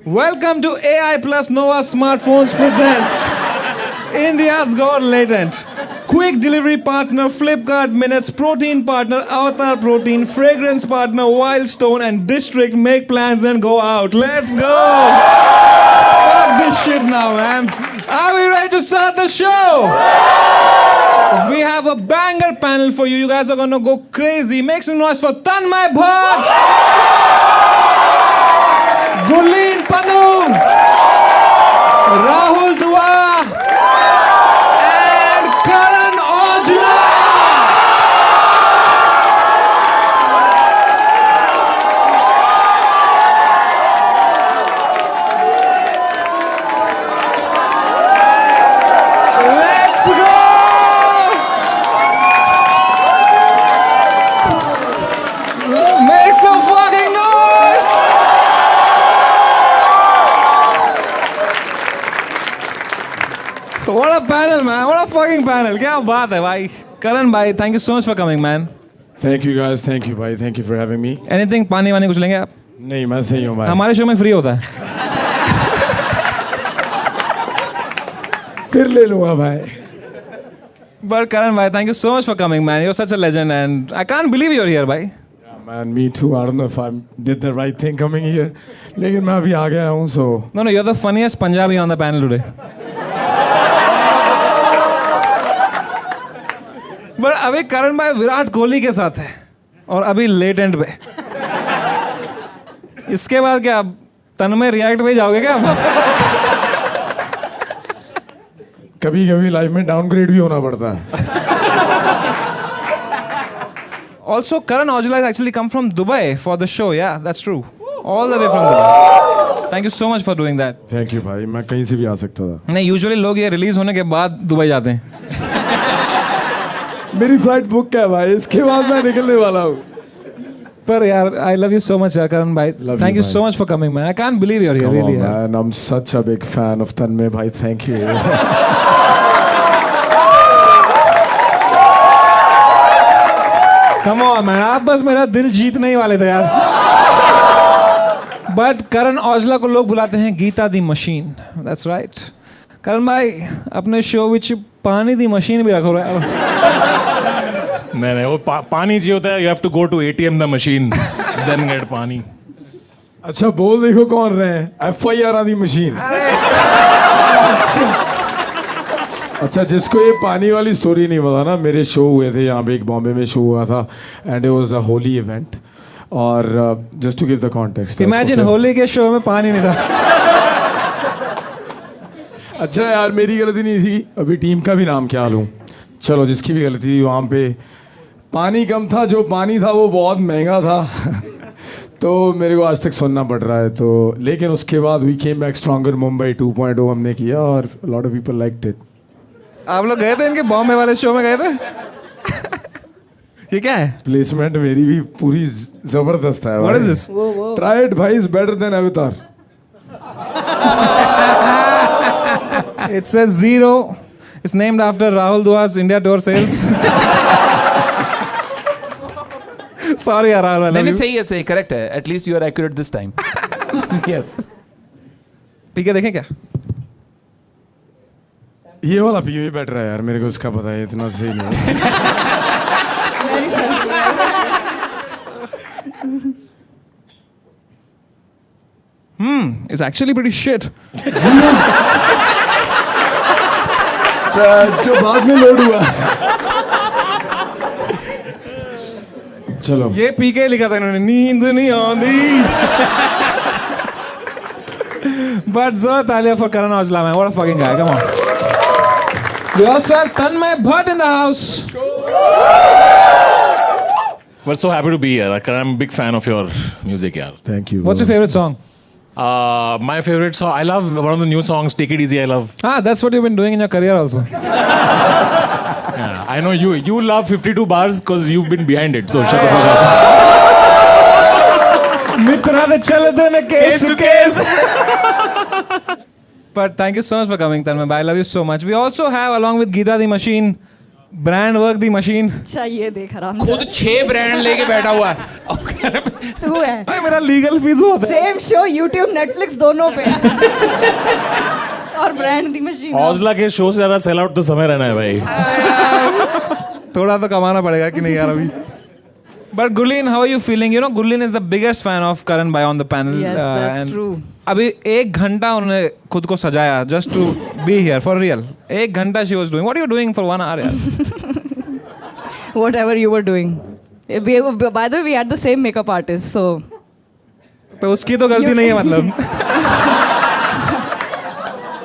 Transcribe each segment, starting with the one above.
Welcome to AI Plus Nova Smartphones presents India's Got Latent. Quick delivery partner Flipkart Minutes, protein partner Avatar Protein, fragrance partner Wildstone, and District make plans and go out. Let's go! Fuck this shit now, man. Are we ready to start the show? We have a banger panel for you. You guys are gonna go crazy. Make some noise for Tanmay Bhatt, Gurleen Pandru, Rahul Dua, and Karan Aujla. Let's go! Make some fucking noise! What a panel, man. What a fucking panel. क्या बात है भाई. Karan भाई, thank you so much for coming, man. Thank you guys, thank you भाई, thank you for having me. Anything पानी वानी कुछ लेंगे आप? नहीं मैं सही हूँ भाई. हमारे शो में फ्री होता है. फिर ले लूँगा भाई. But Karan भाई, thank you so much for coming, man. You're such a legend and I can't believe you're here, भाई. Yeah, man, me too. I don't know if I did the right thing coming here. लेकिन मैं अभी आ गया हूँ so. No, you're the funniest Punjabi on the panel today. But अभी करण भाई विराट कोहली के साथ है और अभी लेटेंट पे. इसके बाद क्या तन्मय रिएक्ट पे जाओगे क्या? कभी कभी लाइफ में डाउनग्रेड भी होना पड़ता है. Also, Karan Aujla has actually come from Dubai for the show. Yeah, that's true. All the way from Dubai. Thank you so much for doing that. Thank you भाई. मैं कहीं से भी आ सकता था. नहीं, यूजुअली लोग ये रिलीज होने के बाद दुबई जाते हैं. मेरी फ्लाइट बुक है भाई. इसके बाद मैं निकलने वाला हूँ. पर यार, I love you so much, Karan bhai. Thank you so much for coming, man. I can't believe you're here, Come really. on, man. I'm such a big fan of Tanmay भाई. Thank you. Come on, man. आप बस मेरा दिल जीतने ही वाले थे यार. But Karan Aujla को लोग बुलाते हैं गीता दी मशीन. That's right. करण भाई, अपने शो विच पानी दी मशीन भी रखो यार. नहीं वो पानी चाहिए होता है. You have to go to ATM the machine then get पानी. अच्छा बोल देखो कौन रहे हैं. FIR आदि मशीन. अच्छा जिसको ये पानी वाली स्टोरी नहीं पता ना, मेरे शो हुए थे यहाँ पे, एक बॉम्बे में शो हुआ था and it was a Holi event. और just to give the context, imagine Holi के शो में पानी नहीं था. अच्छा यार मेरी गलती नहीं थी. अभी टीम का भी नाम क्या लूँ. चलो जिसकी भी गलती थी, वहाँ पे पानी कम था, जो पानी था वो बहुत महंगा था. तो मेरे को आज तक सुनना पड़ रहा है. तो लेकिन उसके बाद we came back stronger. Mumbai 2.0 हमने किया और lot of people liked it. आप लोग गए थे इनके बॉम्बे वाले शो में गए थे? ये क्या है? प्लेसमेंट मेरी भी पूरी जबरदस्त है. What is this? Try it भाई, is better than Avatar. It says 0. It's named after Rahul Dua's India tour sales. Sorry यार Rahul. नहीं सही है, करेक्ट है. At least you are accurate this time. Yes. पीके देखें क्या? ये वाला पीओ बेटर है यार, मेरे को उसका पता है. इतना सही नहीं है. It's actually pretty shit. जो बाद में लोड हुआ. चलो ये पीके लिखा था इन्होंने, नींद नहीं आंदी. But जोर तालियां for Karan Aujla, man. What a fucking guy. Come on. We also have Tanmay Bhatt in the house. We're so happy to be here. I'm a big fan of your music, yaar. Thank you. What's your favorite song? My favorite song, I love one of the new songs, Take It Easy. I love. That's what you've been doing in your career also. Yeah, I know you love 52 bars because you've been behind it. So shut the fuck up. Mitra de chalade na case to case. But thank you so much for coming, Tanmay. I love you so much. We also have, along with Geeta the Machine, brand work the machine. अच्छा ये देख आराम खुद 6 brand लेके बैठा हुआ है। तू है भाई मेरा लीगल फीस बहुत है। सेम शो यूट्यूब नेटफ्लिक्स दोनों पे और ब्रांड दी मशीन। हौसला के शो से ज्यादा सेल आउट तो समय रहना है भाई। थोड़ा तो कमाना पड़ेगा कि नहीं यार अभी। But Gurleen, how are you feeling? You know, Gurleen is the biggest fan of Karan Bhai on the panel. Yes, that's and true. अभी 1 घंटा उन्होंने खुद को सजाया just to be here for real. 1 घंटा she was doing. What are you doing for 1 hour यार? Whatever you were doing. By the way, we had the same makeup artist, so. तो उसकी तो गलती नहीं है मतलब।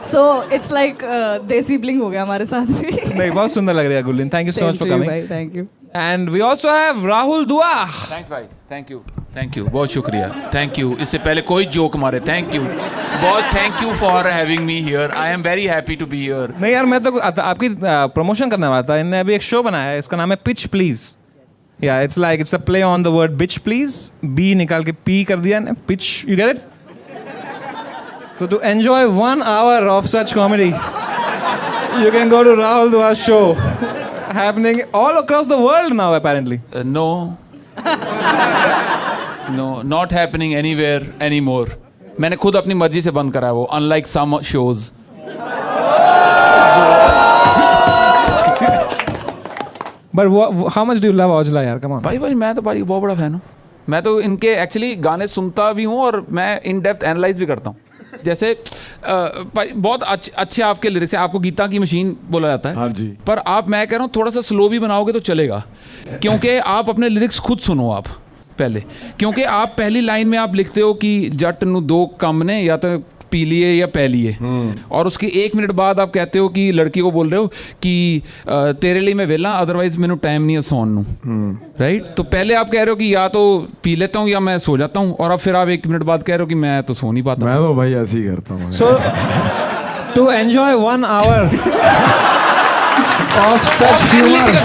So it's like देसी ब्लिंग हो गया हमारे साथ भी। नहीं बहुत सुंदर लग रही है Gurleen. Thank you so much for coming. Thank you. And we also have Rahul Dua. Thanks भाई, थैंक यू, बहुत शुक्रिया, थैंक यू। इससे पहले कोई जोक मारे, थैंक यू, बहुत thank you for having me here. I am very happy to be here. नहीं यार मैं तो आपकी प्रमोशन करने वाला था। इन्होंने अभी एक शो बनाया है, इसका नाम है पिच प्लीज। या it's like it's a play on the word bitch please. B निकाल के पी कर दिया ने pitch, you get it? So to enjoy 1 hour of such comedy, you can go to Rahul Dua's show, happening all across the world now apparently. No, not happening anywhere anymore. मैंने खुद अपनी मर्जी से बंद करा है वो, unlike some shows. But how much do you love Aujla यार? Come on. भाई मैं तो भाई बहुत बड़ा फैन हूँ। मैं तो इनके एक्चुअली गाने सुनता भी हूँ और मैं इन डेप्थ एनालाइज भी करता हूँ। जैसे बहुत अच्छे आपके लिरिक्स हैं। आपको गीता की मशीन बोला जाता है। हाँ जी। पर मैं कह रहा हूँ थोड़ा सा स्लो भी बनाओगे तो चलेगा, क्योंकि आप अपने लिरिक्स खुद सुनो आप पहले। क्योंकि आप पहली लाइन में आप लिखते हो कि जट नू 2 कम ने या तो पी लिए या पै लिए, और उसके 1 मिनट बाद आप कहते हो कि लड़की को बोल रहे हो कि तेरे लिए मैं वेला अदरवाइज मैनू टाइम नहीं है सोन नू, राइट? तो पहले आप कह रहे हो कि या तो पी लेता हूँ या मैं सो जाता हूँ, और अब फिर आप 1 मिनट बाद कह रहे हो कि मैं तो सो नहीं पाता। मैं तो भाई ऐसे ही करता हूँ। So to enjoy 1 hour of such humor,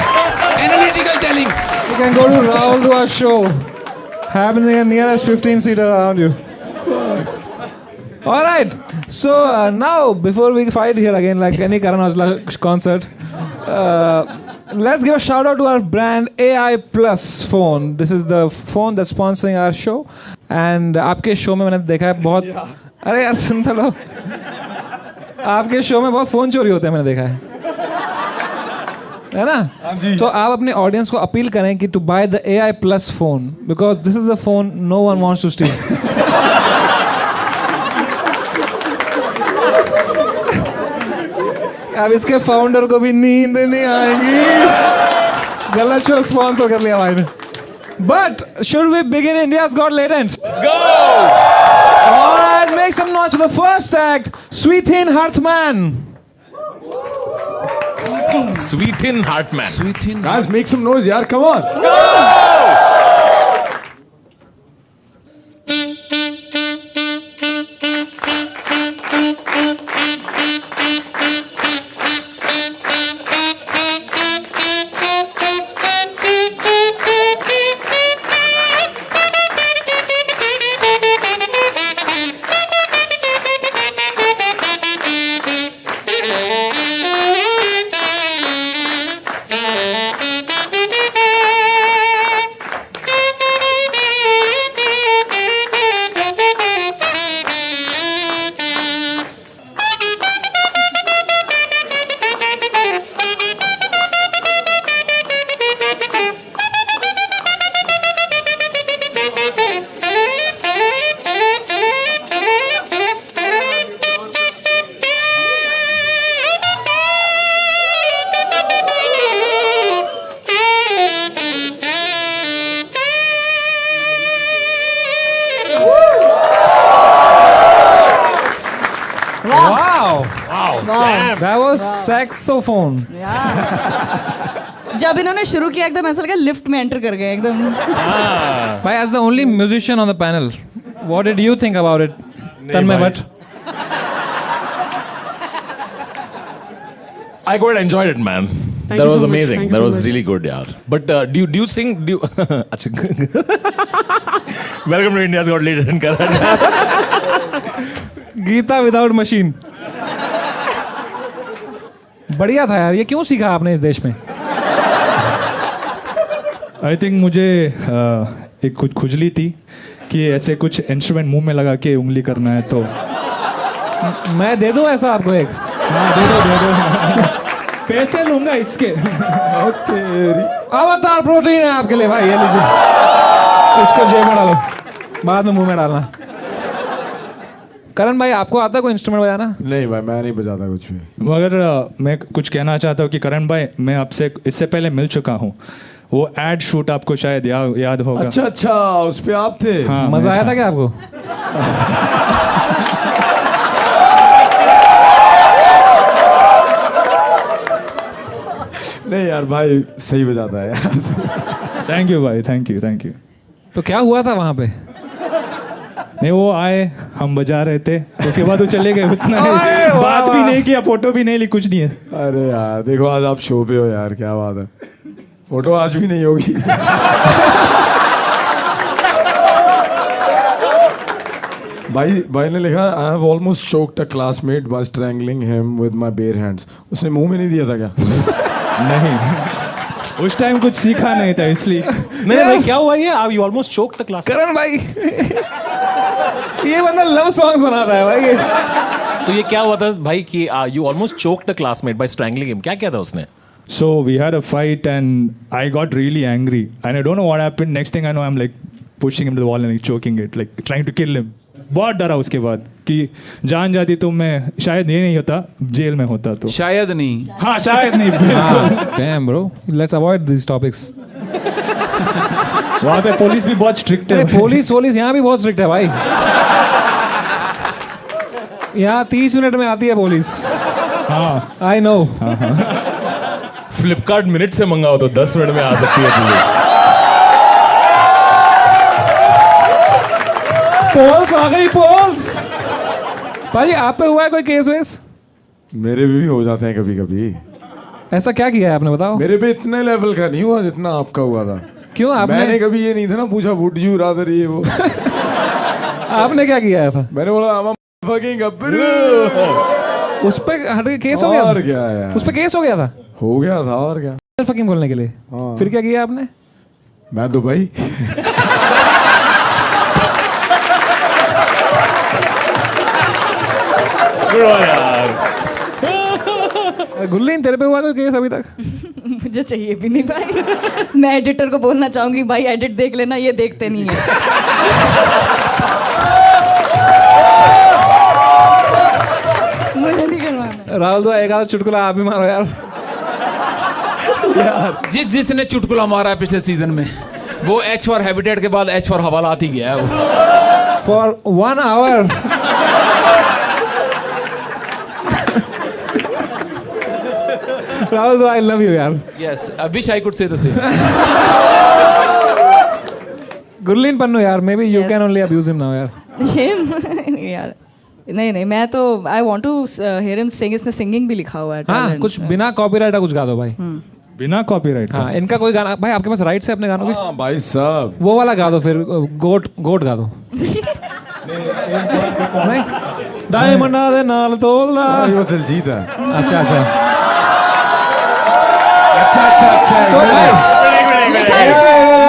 Analytical telling. you can go to Rahul Dua's show, happening in nearest 15-seater around you. All right. So now, before we fight here again, like any Karan Aujla concert, let's give a shout out to our brand AI Plus phone. This is the phone that's sponsoring our show. And आपके show में मैंने देखा है बहुत, अरे यार सुन तो लो, आपके शो में बहुत फोन चोरी होते हैं मैंने देखा है ना? तो आप अपने ऑडियंस को अपील करें कि to buy the AI Plus phone because this is a phone no one wants to steal. अब इसके फाउंडर को भी नींद नहीं आएगी। गलत शो स्पॉन्सर कर लिया भाई ने। But should we begin India's Got Talent? Let's go! All right, make some noise for the first act, Sweethin Hartman. Sweethin Hartman. Guys, make some noise, yaar. Come on. That was saxophone. जब इन्होंने शुरू किया एकदम ऐसा लगा lift में enter कर गए एकदम। Bhai, as the only musician on the panel, what did you think about it? Tanmay Bhatt. I quite enjoyed it, man. Thank That you was so much. amazing. Thank you That so was much. really good, yaar. But do you sing? Achha. Welcome to India's Got Talent, Karan. Geeta without machine बढ़िया था यार। ये क्यों सीखा आपने इस देश में? आई थिंक मुझे एक कुछ खुजली थी कि ऐसे कुछ इंस्ट्रूमेंट मुंह में लगा के उंगली करना है, तो मैं दे दूं ऐसा आपको एक? हाँ दे दो पैसे लूंगा इसके। अवतार प्रोटीन है आपके लिए भाई, ये लीजिए, इसको जेब में डालो, बाद में मुंह में डालना। करण भाई आपको आता है कोई इंस्ट्रूमेंट बजाना? नहीं भाई, मैं नहीं बजाता कुछ भी। मगर मैं कुछ कहना चाहता हूँ कि करण भाई, मैं आपसे इससे पहले मिल चुका हूँ। वो एड शूट आपको शायद याद होगा। अच्छा, उस पे आप थे? हाँ, मजा आया था क्या आपको? नहीं यार भाई, सही बजाता है यार। थैंक यू भाई, थैंक यू। तो क्या हुआ था वहां पे? नहीं, वो आए, हम बजा रहे थे, उसके बाद वो चले गए। उतना बात भी नहीं किया, फोटो भी नहीं ली, कुछ नहीं है। अरे यार देखो, आज आप शो पे हो यार, क्या बात है। फोटो आज भी नहीं होगी। भाई ने लिखा, I have almost choked a classmate by strangling him with my bare hands. उसने मुंह में नहीं दिया था क्या? नहीं, उस टाइम कुछ सीखा नहीं था इसलिए। नहीं भाई, क्या हुआ ये? आप you almost choked the class. Karan भाई ये बंदा लव सॉन्ग्स बनाता है भाई। तो ये क्या हुआ था भाई कि you almost choked the classmate by strangling him? क्या किया था उसने? So we had a fight and I got really angry and I don't know what happened. Next thing I know, I'm like pushing him to the wall and like choking it, like trying to kill him. बहुत डरा उसके बाद कि जान जाती तो मैं शायद ये नहीं होता, जेल में होता। तो शायद नहीं। हाँ, शायद नहीं। Damn bro, let's avoid these topics. वहाँ पे पुलिस भी बहुत स्ट्रिक्ट है। पुलिस यहाँ भी बहुत स्ट्रिक्ट है भाई। यहाँ 30 मिनट में आती है पुलिस। हाँ, आई नो। फ्लिपकार्ट मिनट से मंगाओ तो 10 मिनट में आ सकती है पुलिस। पोल्स आ गई, पोल्स। भाई आप पे हुआ है कोई केस वेस? मेरे भी हो जाते हैं कभी कभी। ऐसा क्या किया है आपने, बताओ? मेरे पे इतने लेवल का नहीं हुआ जितना आपका हुआ था। क्यों? मैंने कभी ये नहीं था ना पूछा, वुड यू रादर ये वो। आपने क्या किया था? मैंने बोला I'm a fucking गब्बरू। उस पे हट के केस हो गया? और क्या यार, उस पे केस हो गया था? हो गया था और क्या। फकिंग बोलने के लिए। हाँ। फिर क्या किया आपने? मैं दुबई। गुल्लीन तेरे पे हुआ कोई केस अभी तक? मुझे चाहिए भी नहीं भाई। मैं एडिटर को बोलना चाहूंगी, भाई एडिट देख लेना, ये देखते नहीं है। मुझे नहीं करवाना। राहुल तो एक आधा चुटकुला आप भी मारो यार। जिसने चुटकुला मारा है पिछले सीजन में, वो एच फॉर हैबिटेट के बाद एच फॉर हवालात ही गया है वो। For 1 hour। राहुल तो आई लव यू यार। Yes, I wish I could say the same. Gurleen Pannu यार, maybe you can only abuse him now यार। ये यार नहीं, मैं तो I want to hear him sing. इसने सिंगिंग भी लिखा हुआ है। हाँ, कुछ बिना कॉपीराइट का कुछ गा दो भाई। बिना कॉपीराइट? हाँ, इनका कोई गाना भाई, आपके पास राइट्स है अपने गानों के? हाँ भाई साहब, वो वाला गा दो फिर, गोट गा दो। नहीं, डायमंड दे नाल तोलदा। वो दिलजीत है। अच्छा अच्छा।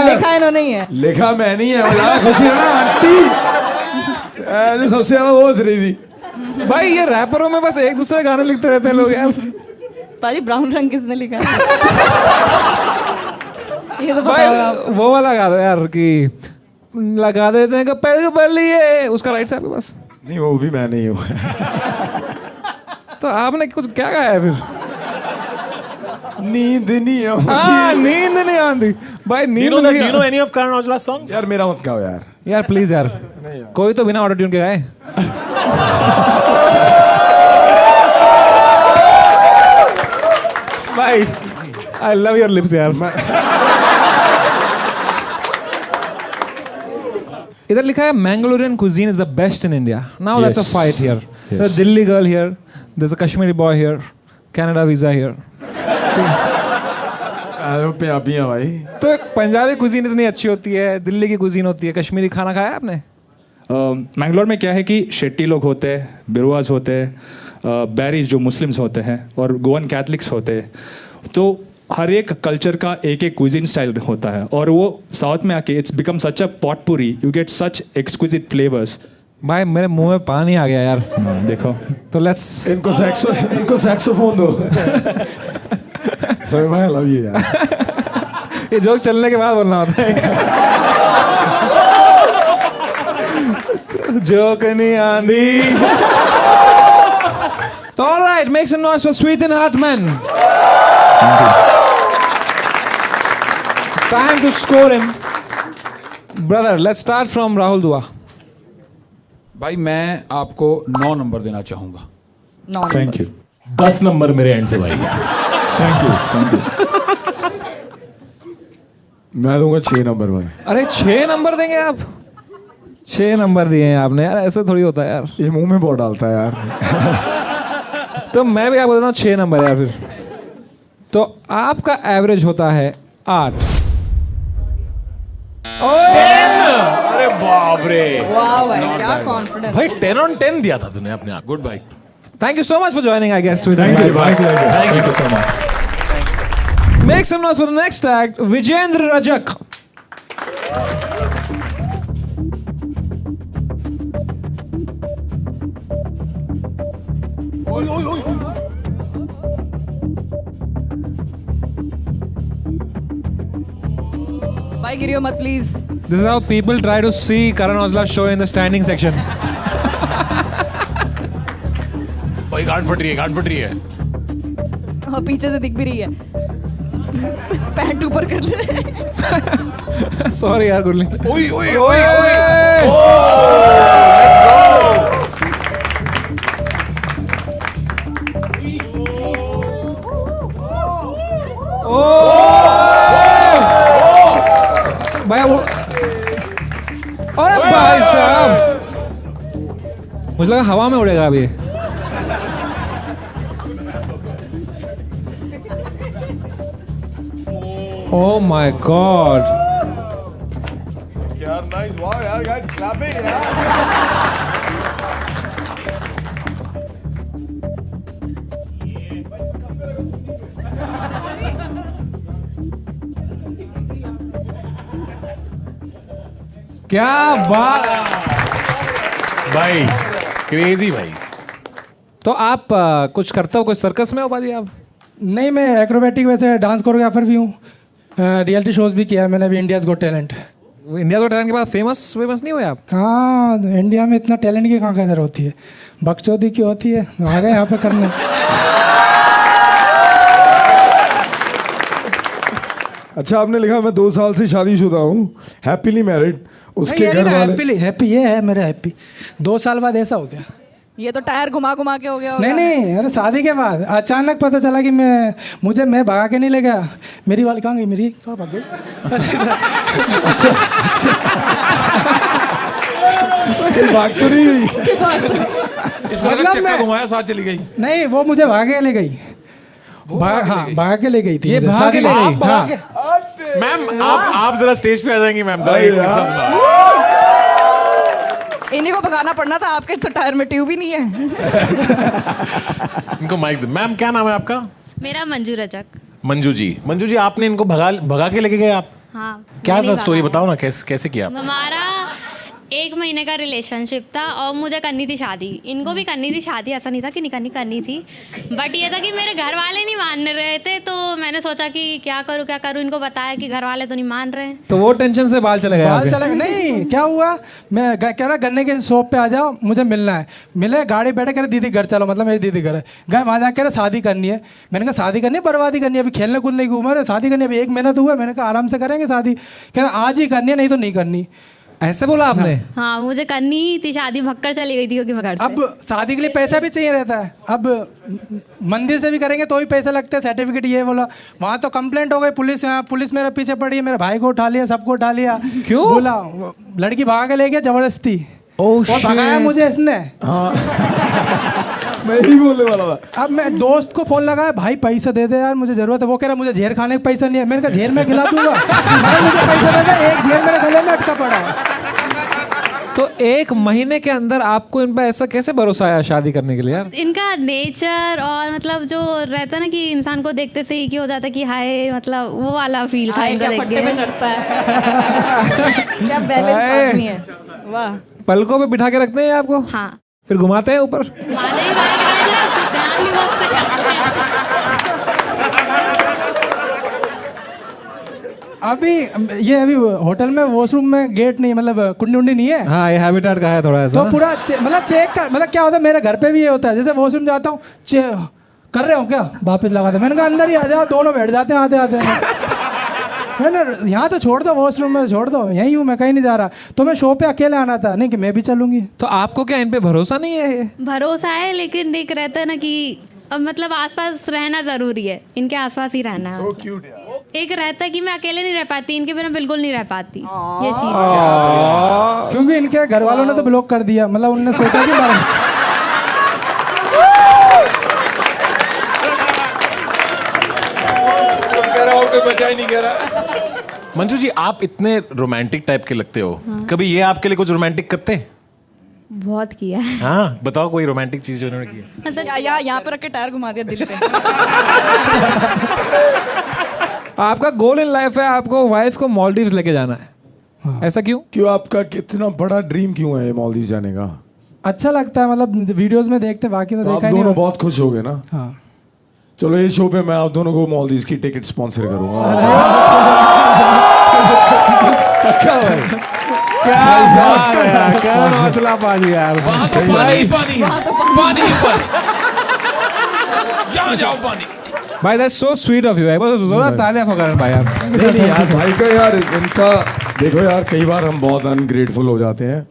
लिखा इन्होंने ही है। लिखा मैं नहीं है, बड़ा खुशी है ना आंटी। जो सबसे ज्यादा वो हंस रही थी। भाई ये रैपरों में बस एक दूसरे गाने लिखते रहते हैं लोग यार। पाजी ब्राउन रंग किसने लिखा है? ये तो भाई बताओ। वो वाला गा दो यार कि लगा देते हैं पैर बलिए, उसका राइट से आपके पास? नहीं, वो भी मैं नहीं हूँ। तो आपने कुछ क्या गाया है फिर? नींद नहीं आती। हाँ, नींद नहीं आती भाई, नींद नहीं Do you know any of Karan Aujla's songs? यार मेरा मत गाओ यार। यार प्लीज यार, कोई तो बिना ऑटो ट्यून के गाए। भाई आई लव योर लिप्स यार। इधर लिखा है Mangalorean cuisine is the best in India. Now that's a Yes. fight here. Yes. There's a Delhi girl here. There's a Kashmiri boy here. Canada visa here. Punjabi है भाई। तो Punjabi cuisine इतनी अच्छी होती है, दिल्ली की कुजीन होती है, कश्मीरी खाना खाया आपने? मैंगलोर में क्या है कि शेट्टी लोग होते हैं, बिरुआज होते हैं, बैरीज जो मुस्लिम्स होते हैं और गोवन कैथलिक्स होते हैं। तो हर एक कल्चर का एक एक क्विजिन स्टाइल होता है और वो साउथ में आके it's become such a potpourri, you get such exquisite flavours. भाई मेरे मुंह में पानी आ गया यार। देखो तो लेट्स इनको सैक्सोफोन दो। सभी भाई लव यू यार। ये जोक चलने के बाद बोलना होता है। जोक नहीं आंधी। तो all right, make some noise for Sweeten Hartman. Time to score him. Brother, let's start from Rahul Dua. भाई मैं आपको 9 नंबर देना चाहूँगा। थैंक यू 10 नंबर मेरे एंड से भाई। Thank you. मैं दूंगा 6 नंबर भाई। अरे 6 नंबर देंगे आप? 6 नंबर दिए हैं आपने यार, ऐसे थोड़ी होता है यार। ये मुंह में बहुत डालता है यार। तो मैं भी आपको देता हूँ 6 नंबर यार फिर। तो आपका एवरेज होता है 8। अरे बाप रे वाह भाई क्या कॉन्फिडेंस। भाई 10 on 10 दिया था तूने अपने आप। Good by. Thank you so much for joining, I guess. Thank you thank you so much. Make some noise for the next act, Vijendra Rajak. भाई गिरियो मत please. This is how people try to see Karan Aujla's show in the standing section. भाई गांड फट रही है। और पीछे से दिख भी रही है। पैंट ऊपर कर ले। Sorry यार गुरली। ओए ओए ओए भाई अरे भाई साहब, मुझे लगा हवा में उड़ेगा अभी। Oh my God! यार नाइस, वाह यार गाइस क्लैपिंग यार। क्या बात। भाई क्रेजी भाई। तो आप कुछ करते हो, कोई सर्कस में हो बाजी आप? नहीं, मैं एक्रोबैटिक वैसे डांस कोरियोग्राफर भी हूँ, रियलिटी शोज भी किया है मैंने, अभी इंडियाज़ गॉट टैलेंट। इंडिया को टैलेंट के बाद फेमस नहीं हुए आप? कहाँ, इंडिया में इतना टैलेंट की कहाँ कदर होती है, बकचोदी की होती है। आ गए यहाँ पे करने। अच्छा आपने लिखा मैं 2 साल से शादीशुदा हूँ, हैप्पीली मैरिड। उसके घर वाले हैप्पी ये है मेरा हैप्पी। 2 साल बाद ऐसा हो गया। ये तो टायर घुमा घुमा के हो गया होगा। नहीं, अरे शादी के बाद अचानक पता चला कि मैं भगा के नहीं ले गया। मेरी वाली कहाँ गई, मेरी कहाँ भाग गई? भाग तो नहीं गई। मतलब मैं घुमाया साथ चली गई। नहीं, वो मुझे भाग के ले गई। हाँ, भाग के ले गई थी। ये मुझे, भाग शादी के ले में। गई? हाँ। मैम आप जरा स्टेज पे आ जाएंगी मैम, जरा इन्हीं को भगाना पड़ना था, आपके तो टायर में ट्यूब ही नहीं है। इनको माइक दे। मैम क्या नाम है आपका? मेरा मंजू रजक। मंजू जी आपने इनको भगा के लेके गए आप? हाँ। क्या मैंने था स्टोरी, भगाया। बताओ ना कैसे किया? हमारा 1 महीने का रिलेशनशिप था और मुझे करनी थी शादी, इनको भी करनी थी शादी, ऐसा नहीं था कि नहीं करनी थी, बट ये था कि मेरे घर वाले नहीं मान रहे थे, तो मैंने सोचा कि क्या करूँ, इनको बताया कि घर वाले तो नहीं मान रहे। तो वो टेंशन से बाल चले गए बाल आपके? चले नहीं, क्या हुआ, मैं कह रहा गन्ने के शॉप पे आ जाओ, मुझे मिलना है। मिले, गाड़ी बैठे, कह रहे दीदी घर चलो, मतलब मेरी दीदी घर है। गए वहाँ जाकर कह रहे शादी करनी है। मैंने कहा शादी करनी है, बर्बादी करनी है, अभी खेलने कूदने की उम्र है, शादी करनी है, अभी 1 महीना तो हुआ। मैंने कहा आराम से करेंगे शादी। कह रहे आज ही करनी है, नहीं तो नहीं करनी। ऐसे बोला आपने? हाँ, मुझे करनी ही थी शादी, भक्कर चली गई थी क्योंकि मैं घर से। अब शादी के लिए पैसा भी चाहिए रहता है। अब मंदिर से भी करेंगे तो भी पैसे लगते हैं, सर्टिफिकेट ये बोला। वहाँ तो कंप्लेंट हो गई, पुलिस मेरे पीछे पड़ी है, मेरे भाई को उठा लिया, सबको उठा लिया। क्यों? बोला लड़की भागा के ले गया जबरदस्ती। और भगाया मुझे इसने। मैं ही बोलने वाला था। अब मैं दोस्त को फोन लगाया, भाई पैसा दे दे यार, मुझे जरूरत है। वो कह रहा मुझे झेर खाने का पैसा नहीं है। मैंने कहा झेर में खिला दूंगा। मुझे पैसा दे दे, एक झेर मेरे गले में अटका पड़ा है। तो एक महीने के अंदर आपको इन पर ऐसा कैसे भरोसा आया शादी करने के लिए यार? इनका नेचर और मतलब जो रहता है ना कि इंसान को देखते से ही कि हो जाता है कि हाय, मतलब वो वाला फील था इनको देख फट्टे पे के। चढ़ता है क्या बैलेंस आदमी है, वाह। पलकों पे बिठा के रखते हैं आपको, हाँ, फिर घुमाते हैं ऊपर। माने ही ध्यान भी बहुत से करते हैं। अभी ये अभी होटल में वॉशरूम में गेट नहीं, मतलब कुंडी उंडी नहीं है, हाँ, ये हैबिटेट का है थोड़ा ऐसा तो ना? पूरा मतलब चेक कर, मतलब क्या होता है मेरे घर पे भी ये होता है, जैसे वॉशरूम जाता हूँ कर रहे हो क्या, वापस लगा दे, मैंने कहा अंदर ही आ जाओ, दोनों बैठ जाते हैं आते आते है ना, यहाँ तो छोड़ दो, वॉशरूम में छोड़ दो, यहीं हूँ मैं, कहीं नहीं जा रहा, तो मैं शो पे अकेले आना था, नहीं कि मैं भी चलूंगी। तो आपको क्या इन पे भरोसा नहीं है? ये भरोसा है, लेकिन एक रहता है ना कि अब मतलब आसपास रहना जरूरी है, इनके आसपास ही रहना है। So cute यार। एक रहता है कि मैं अकेले नहीं रह पाती, इनके बिना बिल्कुल नहीं रह पाती, ये चीज है। क्योंकि इनके घर वालों ने तो ब्लॉक कर दिया, मतलब उन्होंने सोचा कि कह रहा हो कोई बचा ही नहीं कह रहा। मंजू जी, आप इतने रोमांटिक टाइप के लगते हो, कभी ये आपके लिए कुछ रोमांटिक करते हैं? बहुत किया है। हाँ, बताओ कोई रोमांटिक चीज जो उन्होंने की है। मतलब यहाँ पर रख के टायर घुमा दिया दिल पे। आपका गोल इन लाइफ है आपको वाइफ को मालदीव्स लेके जाना है, ऐसा क्यों? क्यों, आपका कितना बड़ा ड्रीम क्यों है ये मालदीव जाने का? अच्छा लगता है, मतलब वीडियोस में देखते, बाकी तो तो आप देखा ही दोनों नहीं। बहुत खुश हो गए ना? हाँ, चलो ये शो पे मैं आप दोनों को मालदीव की टिकट स्पॉन्सर करूंगा। पक्का भाई? क्या मसला पाजी यार। वहाँ तो पानी ही पानी है, पानी ही पानी, यहाँ जाओ पानी। भाई that's so sweet of you. एक बार जोरदार तालियां ठोक करें भाई यार। नहीं यार, भाई का यार इनका देखो यार, कई बार हम बहुत अनग्रेटफुल हो जाते हैं,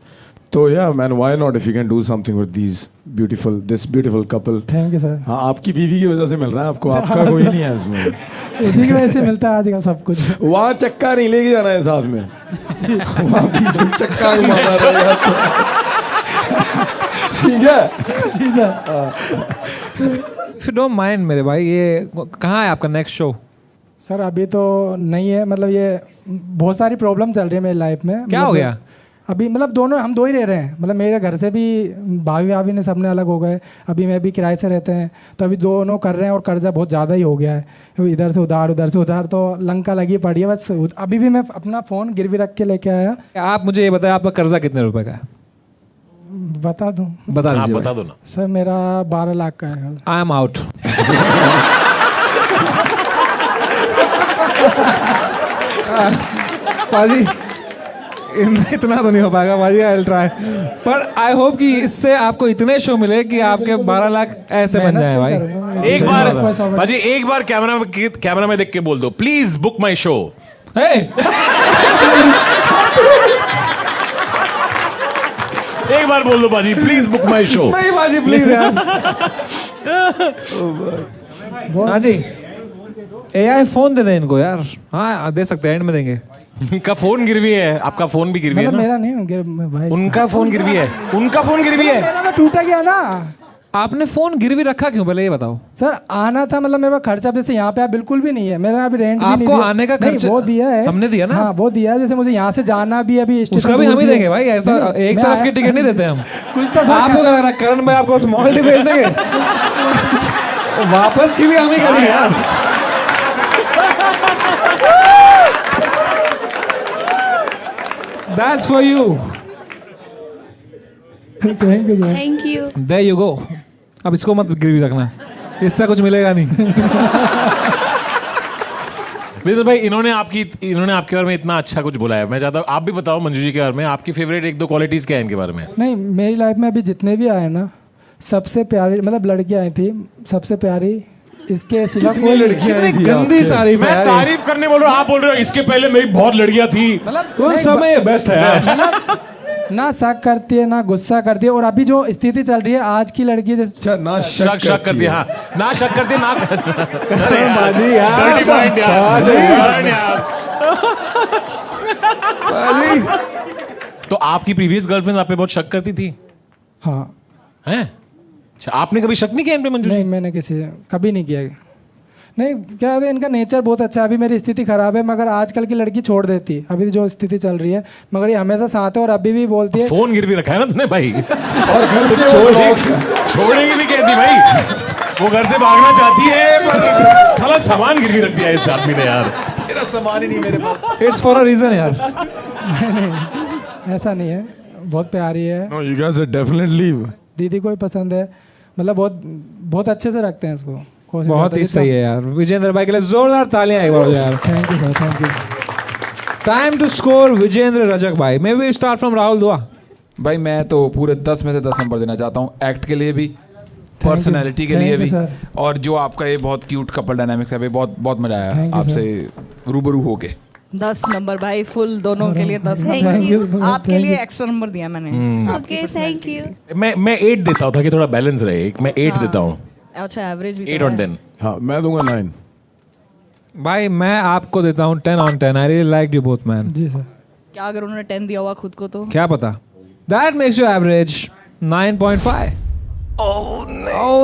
तो या man why not if you can do something with this beautiful couple. Thank you sir. हाँ, आपकी बीवी की वजह से मिल रहा है आपको, आपका कोई नहीं है इसमें। उसी की वजह से मिलता है आजकल सब कुछ। वहाँ चक्का नहीं लेके जाना है साथ में, वहाँ बीच में चक्का घुमाना रहेगा। ठीक है जी sir. If you don't mind मेरे भाई, ये कहाँ है आपका नेक्स्ट शो? सर अभी तो नहीं है, मतलब ये बहुत सारी प्रॉब्लम चल रही है मेरी लाइफ में। क्या हो गया? अभी मतलब हम दो ही रह रहे हैं, मतलब मेरे घर से भी भाभी ने सबने अलग हो गए, अभी मैं भी किराए से रहते हैं, तो अभी दोनों कर रहे हैं और कर्जा बहुत ज़्यादा ही हो गया है, इधर से उधार, तो लंका लगी पड़ी है बस। अभी भी मैं अपना फ़ोन गिरवी रख के लेके आया। आप मुझे ये बताएं आपका कर्जा कितने रुपए का है? बता दूँ? बता आप दीजिए बता दो ना। सर मेरा 12 लाख का है। I am out. पाजी इतना तो नहीं हो पाएगा पाजी, आई विल ट्राई, पर आई होप कि इससे आपको इतने शो मिले कि आपके 12 लाख ऐसे बन जाए भाई। एक बार बाजी, एक बार कैमरा में देख के बोल दो, प्लीज बुक माई शो। एक बार बोल दो बाजी, प्लीज बुक माई शो। नहीं बाजी प्लीज यार। हाँ जी, AI फोन दे दें इनको यार। हाँ दे सकते हैं, एंड में देंगे। उनका फोन गिरवी है, आपका फोन भी गिरवी है मतलब ना? मेरा नहीं भाई, उनका फोन गिरवी है, उनका फोन गिरवी है। मेरा तो टूटा गया ना। आपने फोन गिरवी रखा क्यों, पहले ये बताओ। सर आना था, मतलब मेरा खर्चा जैसे यहाँ पे बिल्कुल भी नहीं है, मेरा अभी रेंट भी नहीं आपको दिया। आने का नहीं, खर्चा वो दिया है, हमने दिया ना। हाँ वो दिया है, जैसे मुझे यहाँ से जाना भी अभी उसका भी हम ही देंगे भाई, ऐसा एक तरफ की टिकट नहीं देते हम। कुछ तो आपको क्या लग रहा है करण भाई आपको स्मॉल टी भेज देंगे? वापस की भी हम ही करेंगे यार। That's for you. Thank you sir. Thank you. There you go. अब इसको मत गिरवी रखना, इससे कुछ मिलेगा नहीं। विजय भाई, इन्होंने आपके बारे में इतना अच्छा कुछ बोला है, मैं चाहता हूँ आप भी बताओ मंजू जी के बारे में, आपकी फेवरेट 1-2 क्वालिटीज क्या है इनके बारे में? नहीं, मेरी लाइफ में अभी जितने भी आए ना, सबसे प्यारी मतलब लड़कियां आई थी, सबसे प्यारी इसके सिवा कोई लड़कियां आई थी गंदी आपके? तारीफ है मैं यार। तारीफ करने बोल रहा हूँ, आप बोल रहे हो इसके पहले मेरी बहुत लड़कियां थी। उन समय बेस्ट है यार। ना शक करती है ना गुस्सा करती है, और अभी जो स्थिति चल रही है आज की लड़की जैसे अच्छा, ना शक करती है, हाँ, ना शक करती है, ना बाजी यार, Dirty mind यार। बाजी। यार। बाजी। तो आपकी प्रीवियस गर्लफ्रेंड आप पे बहुत शक करती थी? हाँ। हैं? अच्छा, आपने कभी शक नहीं किया इन पे मंजू जी? नहीं, मैंने किसी कभी नहीं किया, नहीं क्या है, इनका नेचर बहुत अच्छा है। अभी मेरी स्थिति खराब है, मगर आजकल की लड़की छोड़ देती, अभी जो स्थिति चल रही है, मगर ये हमेशा साथ है और अभी भी बोलती है। फोन गिरवी रखा है ना तूने भाई, और घर से छोड़ेगी भी कैसी भाई? वो घर से भागना चाहती है पर साला सामान गिरवी रख दिया इस आदमी ने यार। मेरा सामान ही नहीं मेरे पास। इट्स फॉर अ रीजन यार। नहीं, ऐसा नहीं है, बहुत प्यारी है। No, you guys are definitely दीदी को ही पसंद है, मतलब बहुत बहुत अच्छे से रखते हैं इसको। बहुत ही सही है यार। विजेंद्र भाई के लिए जोरदार तालियां एक बार हो यार। Thank you sir, thank you. Time to score Vijendra Rajak भाई। May we start from Rahul Dua. भाई मैं तो पूरे 10 में से 10 नंबर देना चाहता हूँ, एक्ट के लिए भी, पर्सनैलिटी के लिए भी, और जो आपका ये बहुत क्यूट कपल डायनामिक्स है, भाई बहुत बहुत मजा आया आपसे रूबरू होके। 10 नंबर भाई, फुल दोनों के लिए 10 Thank नंबर। आपके लिए एक्स्ट्रा नंबर दिया मैंने। Okay, thank you. मैं 8 देता हूँ ताकि थोड़ा बैलेंस रहे। मैं 8 देता हूँ। अच्छा, एवरेज भी 8 on 10। हाँ मैं दूंगा 9। भाई मैं आपको देता हूँ 10 on 10। I really like you both man. जी सर। क्या अगर उन्होंने 10 दिया हुआ खुद को तो? क्या पता। That makes you average 9.5। Oh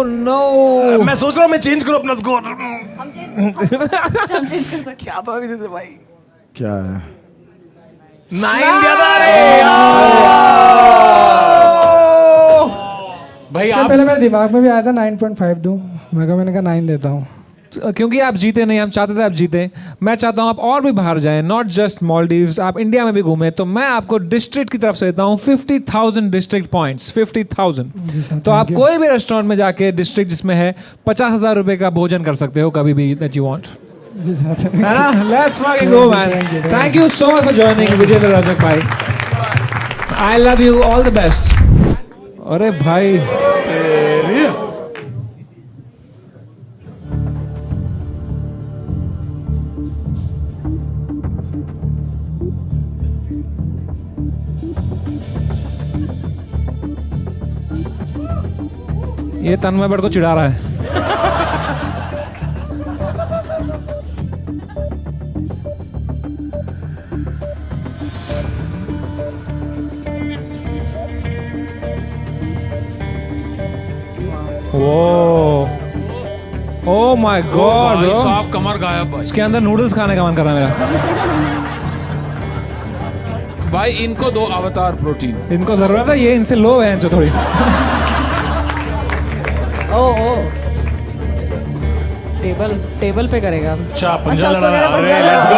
no. मैं सोच रहा हूँ मैं चेंज करूँ अपना स्कोर। क्या था विजेंद्र भाई? क्या है? 9 दिया था। अरे भाई इससे पहले मेरे दिमाग में भी आया था 9.5 दूं, मैंने कहा 9 देता हूँ। क्योंकि आप जीते नहीं, हम चाहते थे आप जीते। मैं चाहता हूँ आप और भी बाहर जाएं, नॉट जस्ट मॉलडीव्स, आप इंडिया में भी घूमें। तो मैं आपको डिस्ट्रिक्ट की तरफ से देता हूँ 50,000 डिस्ट्रिक्ट पॉइंट्स। 50,000। तो आप कोई भी रेस्टोरेंट में जाके डिस्ट्रिक्ट जिसमें है 50,000 रुपए का भोजन कर सकते हो कभी भी दैट यू वांट। जी सर। है ना? Let's fucking go man. Thank you so much for joining Vijendra Rajak भाई। I love you, all the best. अरे भाई ये तन्मय बड़ को चिढ़ा रहा है। ओह माय गॉड ब्रो, साहब कमर गायब भाई। उसके अंदर नूडल्स खाने का मन कर रहा है मेरा। भाई इनको दो अवतार प्रोटीन। इनको जरूरत है, ये इनसे लो है जो थोड़ी। ओ टेबल पे करेगा। अच्छा पंजा उसको लड़ा। मेरा अरे पंजा लेट्स लड़ा।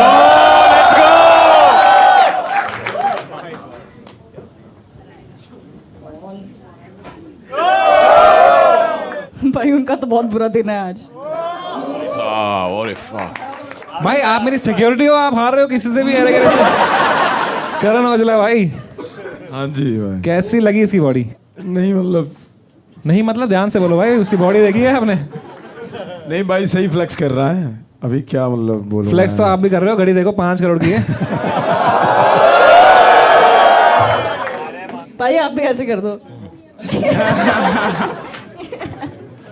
गो। भाई उनका तो बहुत बुरा दिन है आज। भाई आप मेरी सिक्योरिटी हो, आप हार रहे हो किसी से भी हेरे गेरे से। करण औजला भाई, हाँ जी भाई। कैसी लगी इसकी बॉडी? नहीं मतलब ध्यान से बोलो भाई, उसकी बॉडी देखी है आपने? नहीं भाई, सही फ्लेक्स कर रहा है अभी। क्या मतलब बोलो? फ्लेक्स तो आप भी कर रहे हो, घड़ी देखो 5 करोड़ की है। भाई आप भी ऐसे कर दो।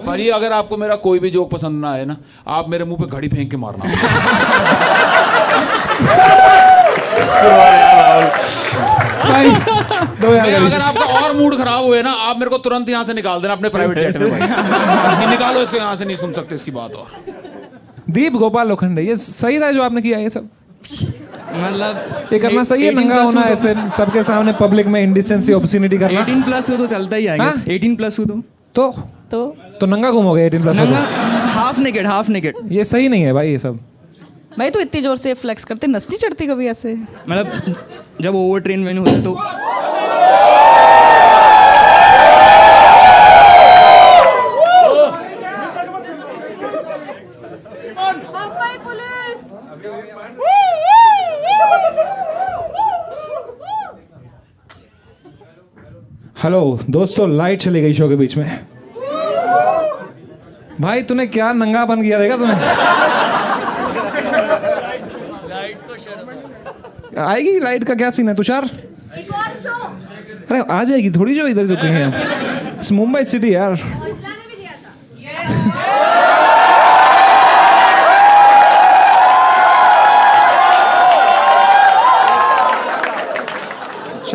भाई अगर आपको मेरा कोई भी जोक पसंद ना आए ना, आप मेरे मुंह पे घड़ी फेंक के मारना। भाई दो यार भाई, घड़ी। अगर आपका और मूड खराब हुए ना, आप मेरे को तुरंत यहाँ से निकाल देना अपने प्राइवेट जेट में भाई। कि निकालो इसको यहाँ से, नहीं सुन सकते इसकी बात। और दीप गोपाल लोखंडे, ये सही था जो आपने किया ये सब? मतलब ये करना सही है, नंगा होना ऐसे सबके सामने पब्लिक में, इंडिसेंसी ऑब्सिनिटी करना। 18+ हो तो चलता ही है। 18+ हो तो नंगा घूमोगे 18+? नंगा, हाफ नेकेड। ये सही नहीं है भाई ये सब। भाई तो इतनी जोर से फ्लेक्स करते, नस नहीं चढ़ती कभी ऐसे? मतलब जब ओवर ट्रेन में होते तो हेलो दोस्तों, लाइट चली गई शो के बीच में। भाई तूने क्या नंगापन किया, देखा तूने? आएगी लाइट का क्या सीन है तुषार? अरे आ जाएगी थोड़ी, जो इधर रुके हैं। इस मुंबई सिटी यार।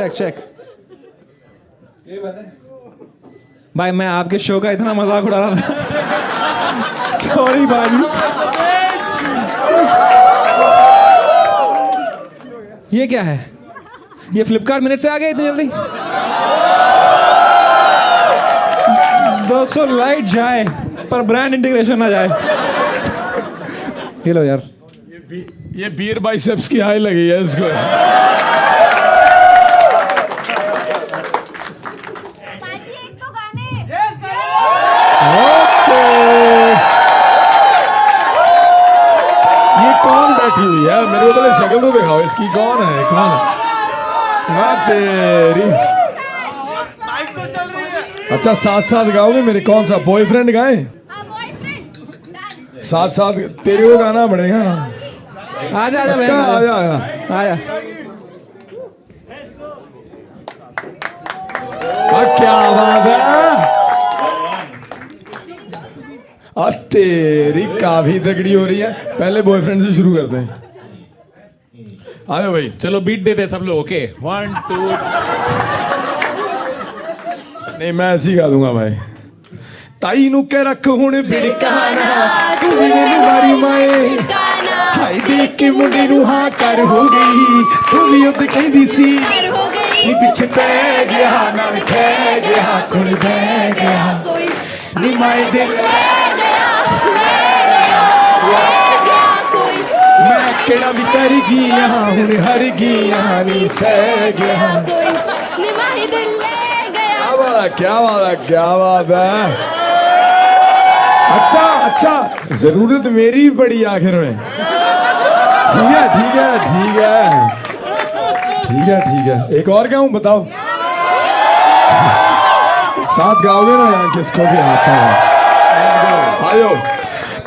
चेक भाई, मैं आपके शो का इतना मजाक उड़ा रहा था। सॉरी बाजी। ये क्या है? ये फ्लिपकार्ट मिनट से आ गया इतनी जल्दी? दोस्तों लाइट जाए पर ब्रांड इंटीग्रेशन ना जाए। ये लो यार, ये बियर बाइसेप्स की हाई लगी है इसको। ये कौन बैठी हुई है? मेरे को पहले शक्ल तो दिखाओ इसकी, कौन है? कौन है? हाँ तेरी। अच्छा साथ साथ गाओगे मेरे? कौन सा बॉयफ्रेंड गाए? साथ साथ तेरे को गाना पड़ेगा ना। आजा आजा पक्का? आजा आजा आजा। क्या बात है। तेरी काफी तगड़ी हो रही है। पहले बॉयफ्रेंड से शुरू करते हैं। आ जाओ भाई। चलो बीट देते हैं सब लोग। ओके 1 2। नहीं मैं ऐसे ही गा दूंगा भाई। ताई नु के रख हुण बिड़काना, तू भी मेरी मारी माए। हाय देख के मुंडे नु हाँ कर हो गई, तू भी उद कहदी सी नी पिछे पै गया नाल खे गया कुड़ बह गया नी माए दे मैं केड़ा भी कर गया हुण हर गया नी सह गया। क्या बात है, क्या बात है। अच्छा अच्छा, जरूरत मेरी ही पड़ी आखिर में। ठीक है ठीक है ठीक है ठीक है ठीक है। एक और गाऊं? बताओ। साथ गाओगे ना? यहाँ किसको भी आता है। आयो।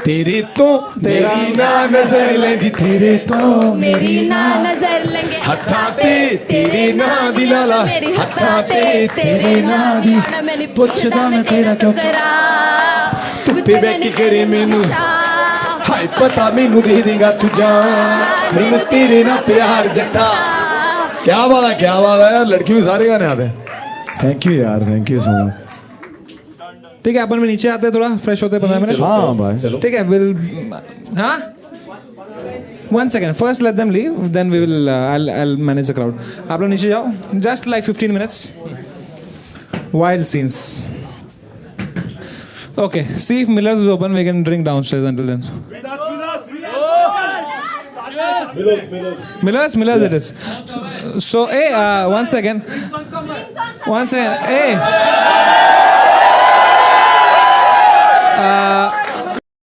तेरे तो मेरी ना नजर लेंदी, तेरे तो मेरी ना नजर लेंगे, हत्था ते तेरे ना दिलाला, हत्था ते तेरे ना दी पुछदा मैं तेरा क्यों करा, तू पे बैठ करे मैनू हाय पता मैनू दे देगा तू जान, मैनू तेरे ना प्यार जट्टा। क्या बात है, क्या बात है यार। लड़कियों सारे गाने आते हैं। थैंक यू यार, थैंक यू सो मच। ठीक है, अपन में नीचे आते हैं, थोड़ा फ्रेश होते हैं 15 मिनट। हाँ भाई ठीक है, विल हाँ 1 second, first let them leave, then we will I'll manage the crowd. आप लोग नीचे जाओ, just like 15 minutes. Wild scenes. Okay, see if Miller's is open, we can drink downstairs until then. Miller's it is. So hey, 1 second. 1 second. Hey.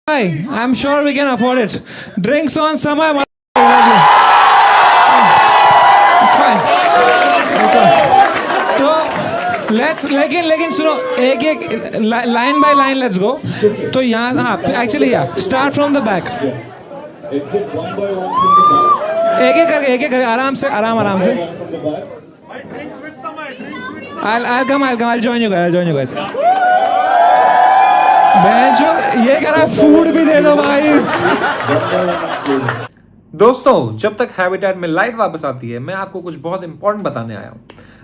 Hi, I'm sure we can afford it. Drinks on Samay. It's fine. It's fine. तो लेकिन सुनो, एक line by line let's go. तो यहाँ हाँ actually start from the back. एक एक करके आराम से आराम से। I'll join you guys. बेंचो ये कह रहा है फूड भी दे दो भाई। दोस्तों, जब तक हैबिटेट में लाइट वापस आती है, मैं आपको कुछ बहुत इंपॉर्टेंट बताने आया हूँ।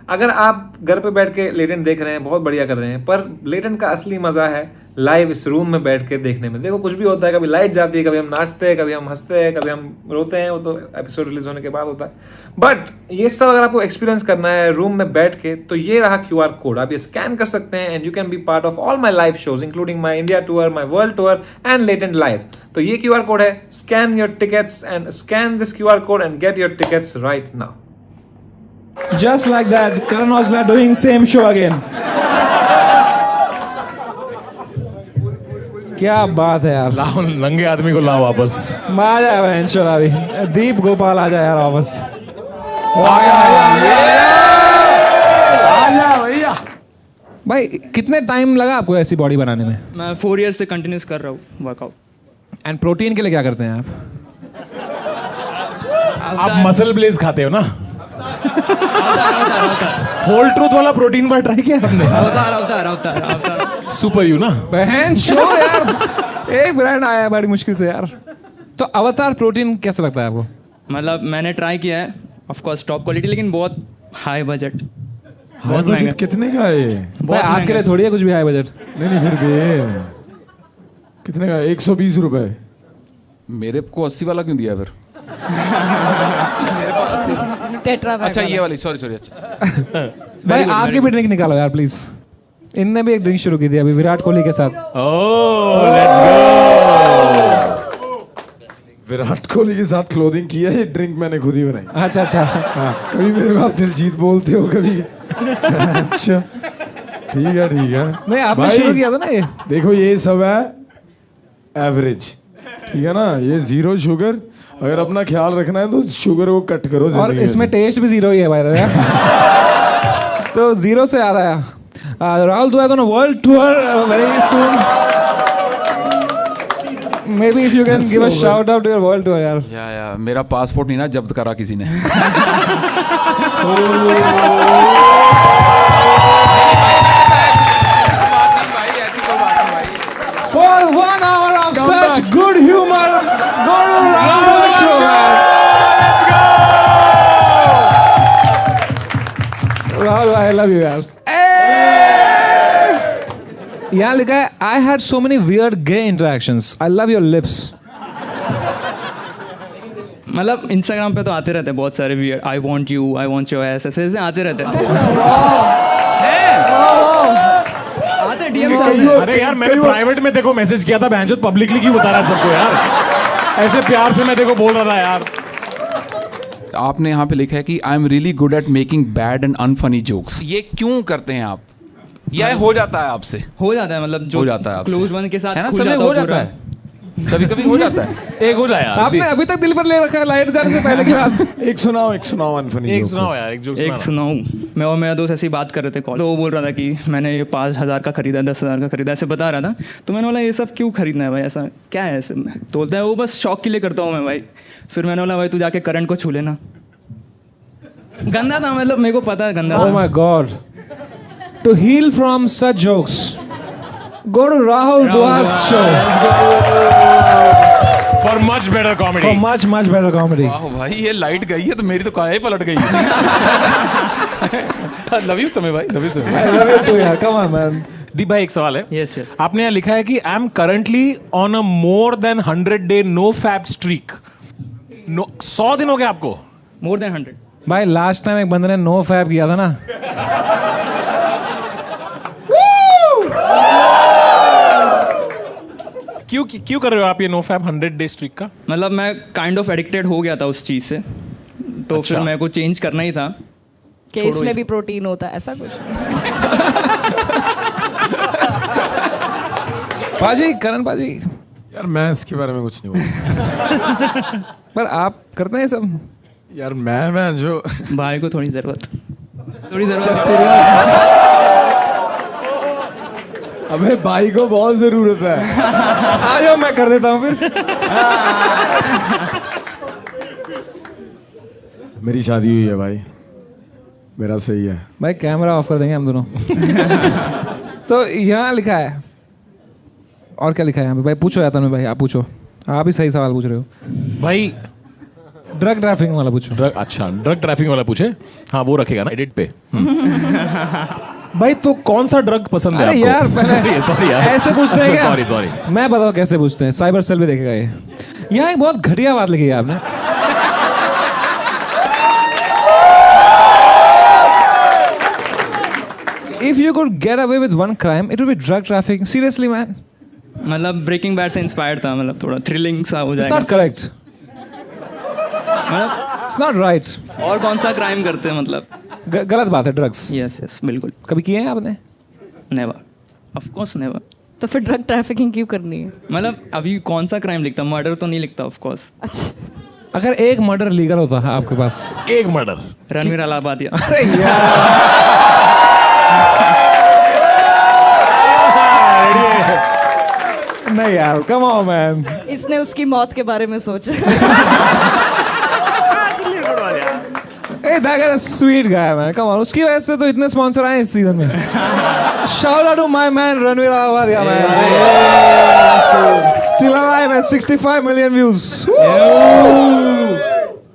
अगर आप घर पे बैठ के लेटेंट देख रहे हैं, बहुत बढ़िया कर रहे हैं, पर लेटेंट का असली मजा है लाइव इस रूम में बैठ के देखने में। देखो कुछ भी होता है, कभी लाइट जाती है, कभी हम नाचते हैं, कभी हम हंसते हैं, कभी हम रोते हैं, वो तो एपिसोड रिलीज होने के बाद होता है। बट ये सब अगर आपको एक्सपीरियंस करना है रूम में बैठ के, तो ये रहा QR कोड। आप ये स्कैन कर सकते हैं and you can be part of all my live shows including my India tour, my world tour and latent live. तो ये QR कोड है, scan your tickets and scan this QR code and get your tickets right now. Just like that, Karan Aujla doing same show again. क्या बात है यार। लाओ नंगे आदमी को लाओ वापस। आ जाए बहनचोद अभी। दीप गोपाल आ जाए यार वापस। भैया। भाई कितने टाइम लगा आपको ऐसी बॉडी बनाने में? मैं 4 ईयर से कंटिन्यूस कर रहा हूँ वर्कआउट। एंड प्रोटीन के लिए क्या करते हैं आप? आप मसल ब्लेज खाते हो ना? होल ट्रूथ वाला प्रोटीन बार ट्राई किया आपने? अवतार सुपर यू ना बहन शो यार। एक ब्रांड आया है बड़ी मुश्किल से यार। तो अवतार प्रोटीन कैसा लगता है आपको? मतलब मैंने ट्राई किया है, ऑफ कोर्स टॉप क्वालिटी, लेकिन बहुत हाई बजट। हाई बजट कितने का है? भाई आपके लिए थोड़ी है कुछ भी हाई बजट। नहीं फिर भी कितने का? 120 रुपए। मेरे को 80 वाला क्यों दिया फिर? टेट्रा पैक अच्छा वाला। ये वाली, सॉरी सॉरी। अच्छा भाई आपकी भी ड्रिंक निकालो यार प्लीज। इनने भी एक ड्रिंक शुरू की थी अभी विराट कोहली के साथ। ओह लेट्स गो। विराट कोहली के साथ क्लोथिंग की है, ये ड्रिंक मैंने खुद ही बनाई। अच्छा अच्छा। हाँ, कभी मेरे को आप दिलजीत बोलते हो कभी। अच्छा ठीक है ठीक है। नहीं आपने भाई, शुरू किया था ना ये। देखो ये सब है एवरेज, ठीक है ना? ये 0 शुगर। अगर अपना ख्याल रखना है तो शुगर को कट करो और जिंदगी इसमें से। टेस्ट भी 0 ही है भाई। तो 0 से आ रहा है। Rahul Dua is on a world tour very soon. Maybe if you can give a shout out to your world tour यार। या मेरा पासपोर्ट नहीं ना जब्त करा किसी ने। For 1 hour of such good humor, go to Rahul show. Rahul, I love you यार। यहाँ लिखा है I had so many weird gay interactions. I love your lips. मतलब इंस्टाग्राम पे तो आते रहते हैं बहुत सारे weird, I want you, I want your S, ऐसे आते रहते हैं। आते डीएम से। अरे यार मैंने प्राइवेट में देखो मैसेज किया था, बहनचोद पब्लिकली क्यों बता रहा है सबको यार? ऐसे प्यार से मैं देखो बोल रहा था यार। आपने यहाँ पे लिखा है कि I am really good at making bad and unfunny jokes. ये क्यों करते हैं आप? या हो जाता है आपसे? हो जाता है, मतलब जो हो जाता है आपसे। क्लोज वन के साथ है ना, खुल समय जाता हो हूँ जाता पूरा। है, कभी कभी हो जाता है। एक हो जाए यार। आपने अभी तक दिल पर ले रखा है लाइट जाने से पहले की बात। एक सुनाओ अनफनी एक जोक। सुनाओ यार, एक जोक एक सुनाऊं? मैं और मेरा दोस्त ऐसे ही बात कर रहे थे कॉल, तो वो बोल रहा था कि मैंने ये 5,000 का खरीदा, 10,000 का खरीदा, ऐसे बता रहा था। तो मैंने बोला ये सब क्यों खरीदना है भाई, ऐसा क्या है ऐसे में? तो बोलता है वो बस शौक के लिए करता हूँ मैं भाई। फिर मैंने बोला भाई तू जाके करंट को छू लेना। गंदा था, मतलब मेरे को पता है गंदा Oh था। my God. To heal from such jokes, go to Rahul Dua's show for much better comedy. for much better comedy. वाह भाई, ये लाइट गई है तो मेरी तो काया ही पलट गई। लव यू समय भाई, love you Samay. I love you too यार, come on man. दीप भाई एक सवाल है। Yes yes. आपने यहाँ लिखा है कि I am currently on a more than 100 day no fap streak. 100 दिन हो गए आपको? More than 100। भाई लास्ट टाइम एक बंदे ने नो फैब किया था ना। क्यों कर रहे हो आप ये नो फैप 100 डे स्ट्रीक का? मतलब मैं काइंड ऑफ एडिक्टेड हो गया था उस चीज़ से, तो फिर मेरे को चेंज करना ही था। कि इसमें भी प्रोटीन होता है, ऐसा कुछ। पाजी, करण पाजी, यार मैं इसके बारे में कुछ नहीं बोलूँ। पर आप करते हैं सब? यार मैं जो भाई को थोड़ी ज़रूरत अबे भाई को बहुत जरूरत है। आ जाओ मैं कर देता हूँ फिर। मेरी शादी हुई है भाई, मेरा सही है। भाई कैमरा ऑफ कर देंगे हम दोनों। तो यहाँ लिखा है, और क्या लिखा है यहाँ पे? भाई पूछो यार तन्मय भाई, आप पूछो, आप ही सही सवाल पूछ रहे हो भाई ड्रग ट्रैफिकिंग वाला पूछो। ड्रग ट्रैफिकिंग वाला पूछे? हाँ वो रखेगा ना एडिट पे। भाई तो कौन सा ड्रग पसंद है अरे आपको? यार सॉरी यार, ऐसे पूछते हैं क्या? सॉरी मैं बताओ कैसे पूछते हैं, साइबर सेल भी देखेगा ये। यहाँ एक बहुत घटिया बात लिखी है आपने। If you could get away with one crime, it would be drug trafficking. Seriously, man. मतलब ब्रेकिंग बैड से इंस्पायर्ड था, मतलब थोड़ा थ्रिलिंग सा हो It's जाएगा। not correct. मतलब It's not right. और कौन सा क्राइम करते हैं मतलब? गलत बात है ड्रग्स। यस बिल्कुल। कभी किए हैं आपने? Never, of course never. तो फिर ड्रग ट्रैफिकिंग क्यों करनी है? मतलब अभी कौन सा क्राइम लिखता? मर्डर तो नहीं लिखता ऑफ कोर्स। अच्छा, अगर एक मर्डर लीगल होता है आपके पास, एक मर्डर। रणवीर अलाहाबादिया। अरे यार नहीं यार, कम ऑन मैन। इसने उसकी मौत के बारे में सोचा। Hey, that guy is a sweet guy, man. Come on, उसकी वजह से तो इतने स्पॉन्सर आए इस सीजन में। Shout out to my man Ranveer Allahbadia, man. Still alive at 65 million views.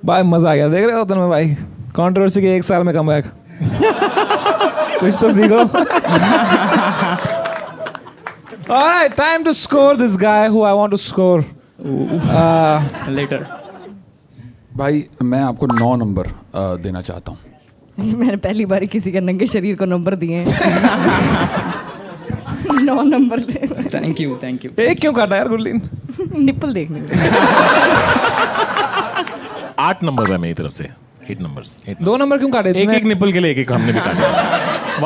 भाई मजा आ गया, देख रहे हो तन्मय भाई, कंट्रोवर्सी के 1 साल में कमबैक। कुछ तो सीखो। All right, time to score this guy who I want to score. Later. भाई मैं आपको 9 नंबर देना चाहता हूँ. मैंने पहली बार ही किसी के नंगे शरीर को नंबर दिए हैं. 9 नंबर. Thank you. एक क्यों काटा यार गुरलीन? निप्पल देखने से. 8 नंबर है मेरी तरफ से. 8 नंबर्स. 2 नंबर क्यों काटे? एक निपल के लिए एक हमने भी काटे.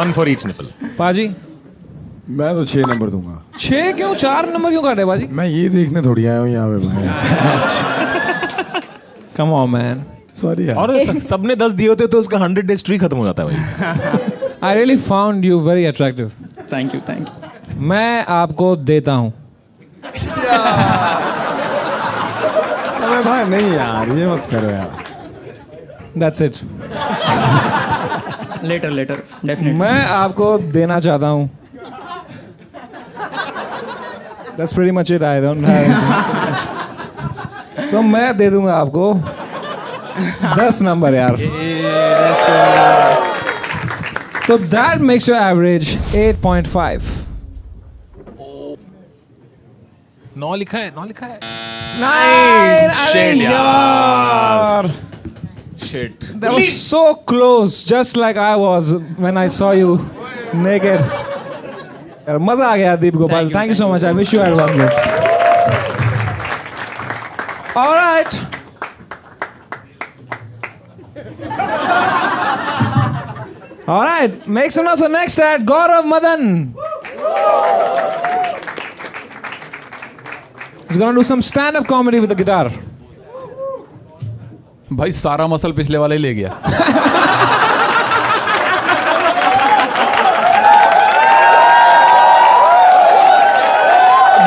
1 for each निपल. पाजी मैं तो 6 नंबर दूंगा. 6 क्यों? 4 नंबर क्यों काटे बाजी? मैं ये देखने थोड़ी आया हूँ यहाँ पे भाई. Come on man. सॉरी यार. और सबने 10 दिए होते तो उसका 100 डे स्ट्रीक खत्म हो जाता है भाई. I really found you very attractive. Thank you. मैं आपको देता हूँ. समय भाई नहीं यार, ये मत करो यार. That's it. Letter definitely. मैं आपको देना चाहता हूँ. That's pretty much it. I don't have anything. तो मैं दे दूंगा आपको 10 नंबर यार. तो that makes your average 8.5. 9 लिखा है. 9. Shit यार. Shit. That was so close, just like I was when I saw you naked. यार मजा आ गया दीप Gopal. Thank you so much. I wish you had won good. All right. All right. Make some noise for next at Gaurav Madan. He's gonna do some stand-up comedy with the guitar. भाई सारा muscle पिछले वाला ही ले गया.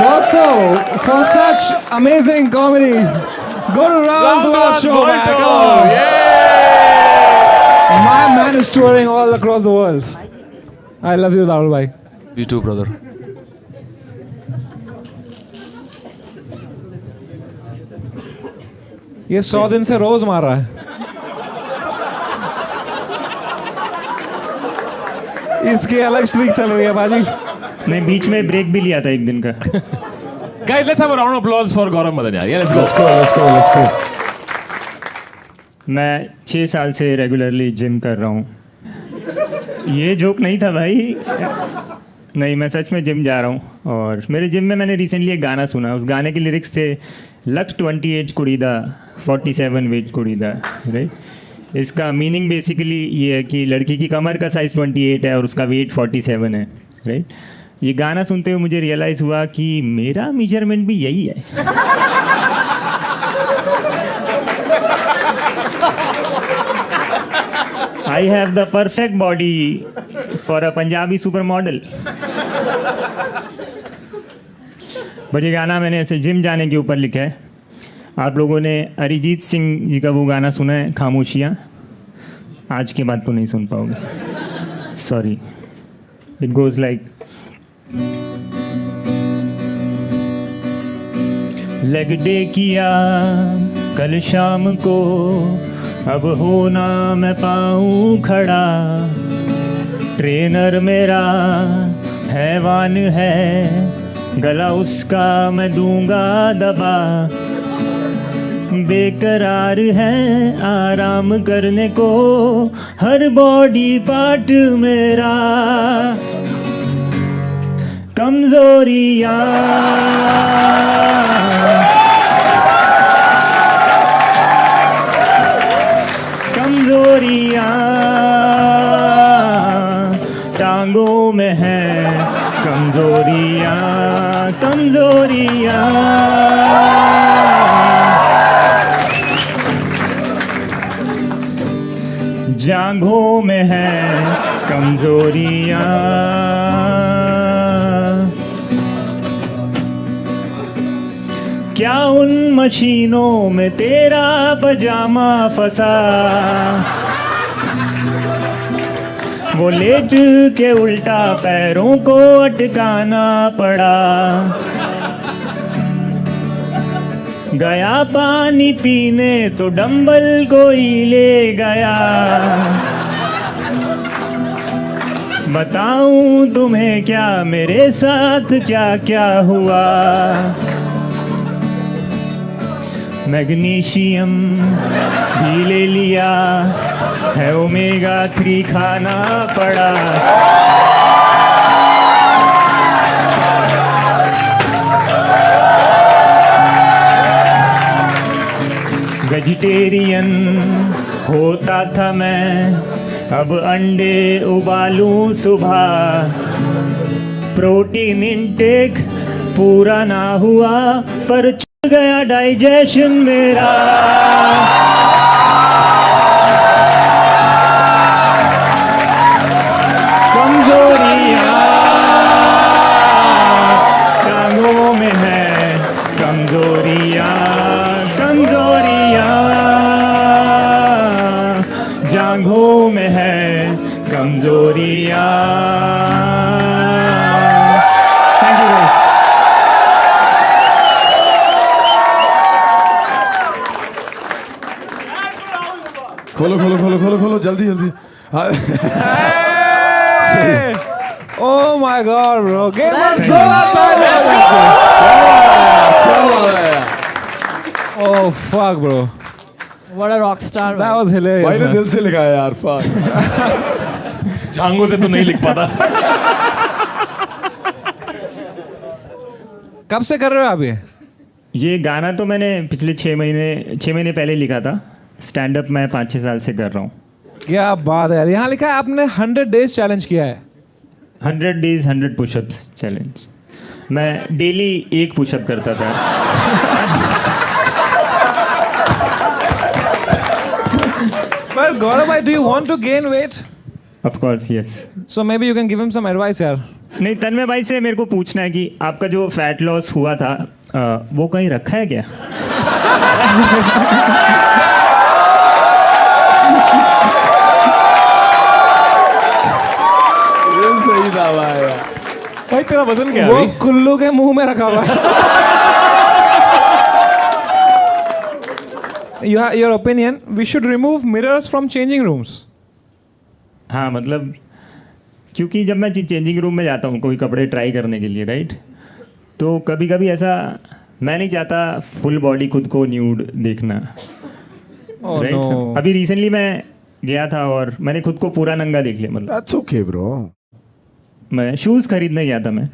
Also, for such amazing comedy, go to Rahul Duval's show. Man. Come on. My man is touring all across the world. I love you, Rahul bhai. You too, brother. ये 100 दिन से रोज मार रहा है. इसकी अलग स्ट्रीक चल रही है बाजी. मैं बीच में ब्रेक भी लिया था एक दिन का. Guys, let's have a round of applause for Gaurav Madan यार. Yeah, let's go. मैं 6 साल से रेगुलरली जिम कर रहा हूँ. ये जोक नहीं था भाई. नहीं, मैं सच में जिम जा रहा हूँ. और मेरे जिम में मैंने रिसेंटली एक गाना सुना. उस गाने के लिरिक्स थे लक 28 कुड़ीदा 47 वेट कुड़ीदा. राइट. इसका मीनिंग बेसिकली ये है कि लड़की की कमर का साइज़ 28 है और उसका वेट 47 है. राइट. ये गाना सुनते हुए मुझे रियलाइज़ हुआ कि मेरा मेजरमेंट भी यही है. I have the perfect body for a Punjabi supermodel. But ये गाना मैंने ऐसे जिम जाने के ऊपर लिखा है. आप लोगों ने अरिजीत सिंह जी का वो गाना सुना है खामोशियाँ? आज के बाद तो नहीं सुन पाओगे. Sorry. It goes like leg day किया कल शाम को, अब होना मैं पाऊँ खड़ा. ट्रेनर मेरा हैवान है, गला उसका मैं दूंगा दबा. बेकरार है आराम करने को हर बॉडी पार्ट मेरा. कमजोरियाँ टांगों में है कमजोरियाँ. जांघों में है कमजोरियाँ. क्या उन मशीनों में तेरा पजामा फंसा, वो लेट के उल्टा पैरों को अटकाना पड़ा. गया पानी पीने तो डंबल कोई ले गया. बताऊं तुम्हें क्या मेरे साथ क्या क्या हुआ। मैग्नीशियम भी ले लिया है, ओमेगा 3 खाना पड़ा। वेजिटेरियन होता था मैं, अब अंडे उबालूं सुबह। प्रोटीन इनटेक पूरा ना हुआ पर चल गया डाइजेशन मेरा। कमजोरियां टांगों में है, कमजोरियां कमजोरियां जांघों में है, कमजोरियां। Thank you guys. खोलो खोलो खोलो खोलो खोलो जल्दी जल्दी। Oh my God, bro. Game was so Oh fuck, bro. What a rock star. That was hilarious. भाई ने man. दिल से लिखा है यार, fuck। झांगों से तो नहीं लिख पाता। कब से कर रहे हो आप ये गाना तो मैंने पिछले 6 महीने पहले लिखा था। स्टैंड अप मैं 5-6 साल से कर रहा हूँ। क्या बात है यार। यहाँ लिखा है आपने 100 days चैलेंज किया है। 100 days 100 पुशअप्स चैलेंज। मैं डेली 1 पुशअप करता था। But Gaurav bhai, do you want to gain weight? Of course yes. So maybe you can give him some advice यार। नहीं, तन्मय भाई से मेरे को पूछना है कि आपका जो फैट लॉस हुआ था वो कहीं रखा है क्या? ये सही दावा है यार। भाई तेरा वजन क्या है वो अभी? कुल्लू के मुंह में रखा हुआ है। Your opinion, we should remove mirrors from changing rooms. हाँ, मतलब क्योंकि जब मैं चेंजिंग रूम में जाता हूँ कोई कपड़े ट्राई करने के लिए, राइट, तो कभी कभी ऐसा मैं नहीं चाहता फुल बॉडी खुद को न्यूड देखना। Oh right, no. अभी रिसेंटली मैं गया था और मैंने खुद को पूरा नंगा देख लिया। मतलब That's okay, bro. मैं शूज़ खरीदने गया था मैं।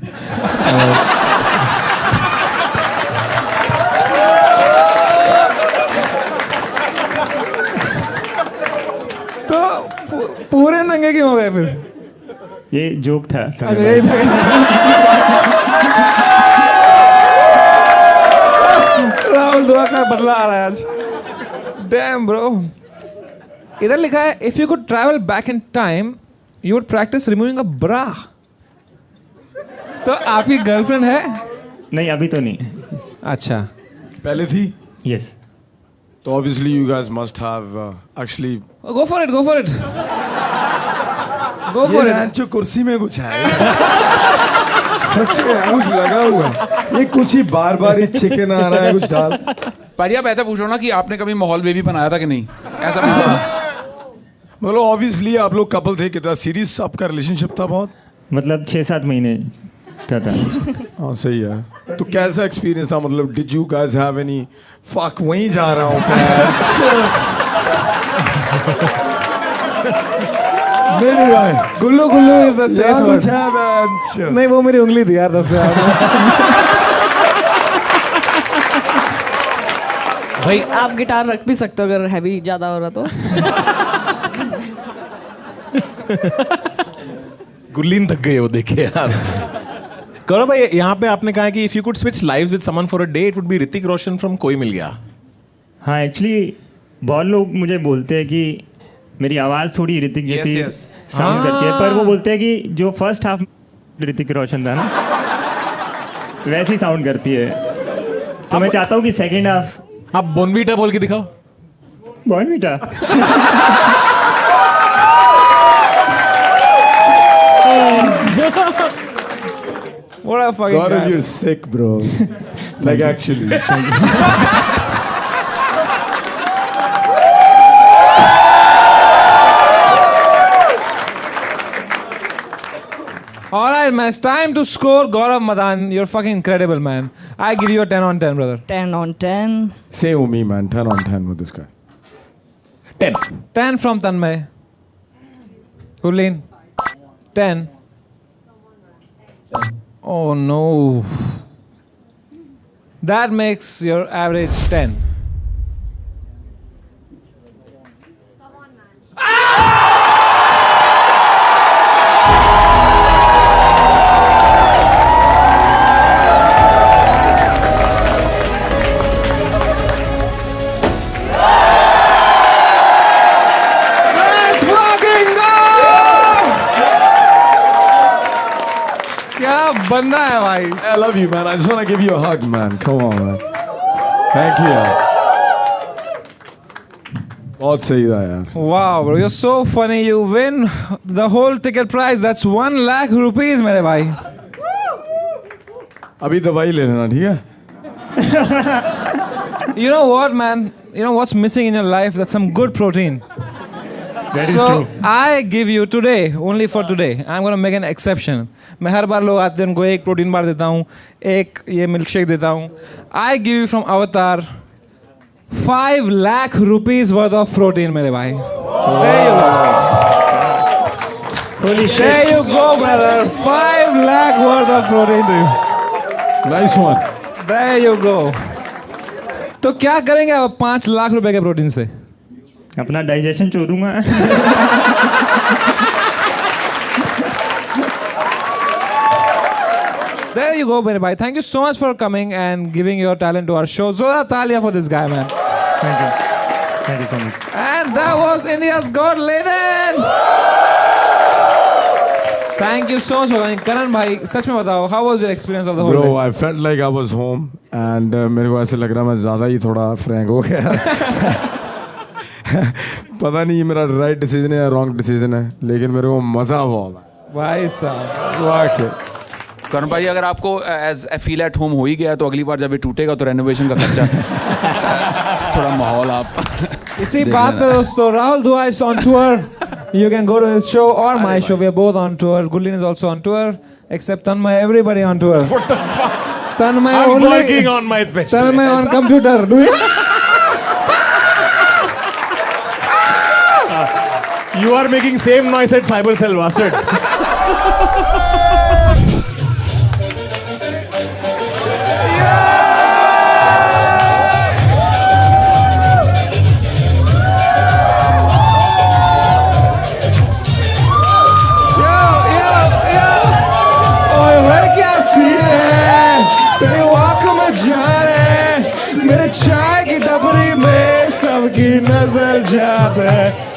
तो पूरे नंगे क्यों हो गए फिर? ये जोक था। अच्छा, यही था। राहुल दुआ का बदला आ रहा है आज। Damn bro. इधर लिखा है if you could travel back in time, you would practice removing a bra. तो आपकी गर्लफ्रेंड है? नहीं, अभी तो नहीं। अच्छा। पहले थी? यस। तो obviously you guys must have actually. Go for it, go for it. Go ये for it. रैंचो कुर्सी में कुछ है। सच में कुछ लगा हुआ है। ये कुछ ही बार बार ही चिकन आ रहा है कुछ डाल। पर आप ऐसा पूछो ना कि आपने कभी माहौल बेबी बनाया था कि नहीं, ऐसा मतलब ऑब्वियसली आप लोग कपल थे, कितना सीरियस आपका रिलेशनशिप था? बहुत मतलब 6-7 महीने का था। हाँ सही है। तो कैसा एक्सपीरियंस था? मतलब did you guys have any fuck? वहीं जा रहा हूँ नहीं भाई, गुल्लू गुल्लू इज अ सेफ कुछ वर्ड। है बेंच। नहीं, वो मेरी उंगली थी यार तब से। भाई आप गिटार रख भी सकते हो अगर हैवी ज्यादा हो रहा तो। गुल्लीन थक गई वो देखे यार। गौरव भाई, यहाँ पे आपने कहा है कि if you could switch lives with someone for a day it would be Hrithik Roshan from कोई मिल गया। हाँ, एक्चुअली बहुत लोग मुझे बोलते हैं कि मेरी आवाज़ थोड़ी ऋतिक जैसी साउंड करती है, पर वो बोलते हैं कि जो फर्स्ट हाफ ऋतिक रोशन था ना वैसी साउंड करती है। तो मैं चाहता हूँ कि सेकंड हाफ आप बोनवीटा बोल के दिखाओ। Bournvita. What a fucking Gaurav, guy. you're sick, bro. Like actually. right, man. It's time to score Gaurav Madan. You're fucking incredible, man. I give you a 10 on 10, brother. 10 on 10. Same with me, man. 10 on 10 with this guy. 10. 10 from Tanmay. Gurleen. 10. Oh no. That makes your average 10. बंदा है भाई. I love you, man. I just want to give you a hug, man. Come on, man. Thank you. बहुत सही था यार. Wow, bro, you're so funny. You win the whole ticket price. That's 1 lakh rupees, मेरे भाई. अभी दवाई ले लेना, ठीक है? You know what, man? You know what's missing in your life? That's some good protein. That is So true. I give you today, only for today. I'm gonna make an exception. मैं हर बार लोग आते हैं उनको एक protein bar देता हूँ, एक ये मिल्क शेक देता हूँ. I give you from Avatar 5 lakh rupees worth of protein, मेरे भाई. There you go. Holy shit. There you go, brother. 5 lakh worth of protein to you. Nice one. There you go. तो क्या करेंगे आप 5 लाख रुपए के प्रोटीन से? अपना डाइजेशन चोदूंगा. There you go, मेरे भाई. Thank you so much for coming and giving your talent to our show. Zola Talia for this guy, man. Thank you. Thank you so much. And that was India's Got Laden. Thank you so much for coming. Karan भाई, सच में बताओ, how was your experience of the whole Bro, day? I felt like I was home and मेरे को ऐसे लग रहा मैं ज़्यादा ही थोड़ा फ्रैंक हो गया. पता नहीं ये मेरा राइट डिसीजन है या रॉन्ग डिसीजन है, लेकिन मेरे को मज़ा बहुत आया. भाई साहब. वाकई. करण भाई, अगर आपको as a feel at home हो ही गया तो अगली बार जब ये टूटेगा तो रेनोवेशन का खर्चा थोड़ा माहौल आप इसी बात पे दोस्तों, Rahul Dua is on tour. You can go to his show or my show. We are both on tour. Gurleen is also on tour. Except Tanmay, everybody on tour. What the fuck? Tanmay I'm only. working on my special. Tanmay on computer. Do you? You are making same noise at Cybercell, bastard. मेरे चाय की टपरी में सबकी नजर जाता है.